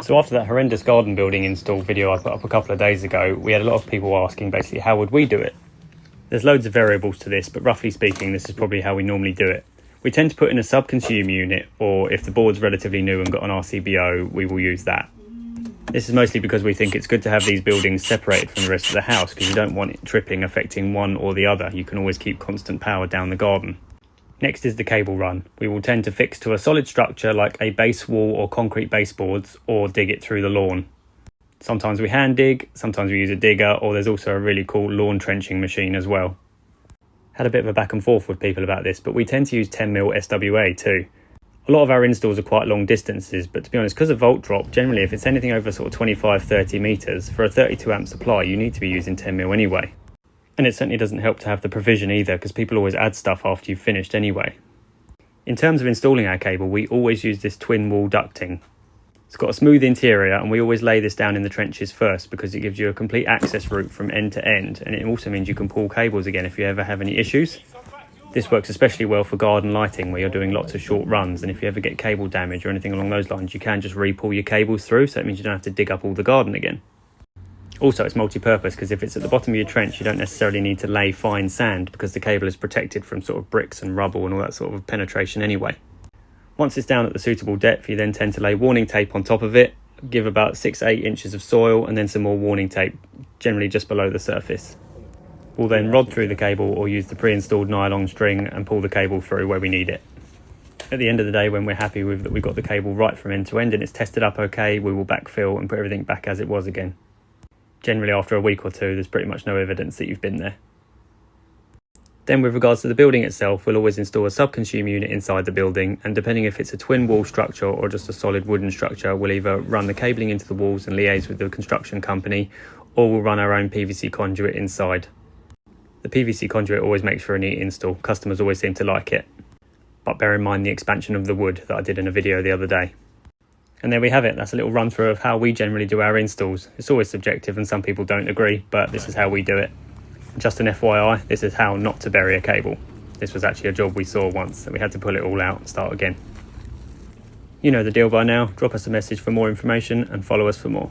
So after that horrendous garden building install video I put up a couple of days ago, we had a lot of people asking basically how would we do it. There's loads of variables to this, but roughly speaking this is probably how we normally do it. We tend to put in a sub-consume unit, or if the board's relatively new and got an RCBO, we will use that. This is mostly because we think it's good to have these buildings separated from the rest of the house, because you don't want it tripping affecting one or the other. You can always keep constant power down the garden. Next is the cable run. We will tend to fix to a solid structure like a base wall or concrete baseboards, or dig it through the lawn. Sometimes we hand dig, sometimes we use a digger, or there's also a really cool lawn trenching machine as well. Had a bit of a back and forth with people about this, but we tend to use 10mm SWA too. A lot of our installs are quite long distances, but to be honest, because of volt drop, generally if it's anything over sort of 25-30 metres, for a 32 amp supply you need to be using 10mm anyway. And it certainly doesn't help to have the provision either, because people always add stuff after you've finished anyway. In terms of installing our cable, we always use this twin wall ducting. It's got a smooth interior, and we always lay this down in the trenches first because it gives you a complete access route from end to end, and it also means you can pull cables again if you ever have any issues. This works especially well for garden lighting where you're doing lots of short runs, and if you ever get cable damage or anything along those lines, you can just re-pull your cables through, so it means you don't have to dig up all the garden again. Also, it's multi-purpose because if it's at the bottom of your trench, you don't necessarily need to lay fine sand because the cable is protected from sort of bricks and rubble and all that sort of penetration anyway. Once it's down at the suitable depth, you then tend to lay warning tape on top of it, give about 6-8 inches of soil and then some more warning tape, generally just below the surface. We'll then rod through the cable or use the pre-installed nylon string and pull the cable through where we need it. At the end of the day, when we're happy with that we've got the cable right from end to end and it's tested up okay, we will backfill and put everything back as it was again. Generally after a week or two, there's pretty much no evidence that you've been there. Then with regards to the building itself, we'll always install a sub-consume unit inside the building, and depending if it's a twin wall structure or just a solid wooden structure, we'll either run the cabling into the walls and liaise with the construction company, or we'll run our own PVC conduit inside. The PVC conduit always makes for a neat install, customers always seem to like it. But bear in mind the expansion of the wood that I did in a video the other day. And there we have it, that's a little run through of how we generally do our installs. It's always subjective and some people don't agree, but this is how we do it. Just an FYI, this is how not to bury a cable. This was actually a job we saw once that we had to pull it all out and start again. You know the deal by now, drop us a message for more information and follow us for more.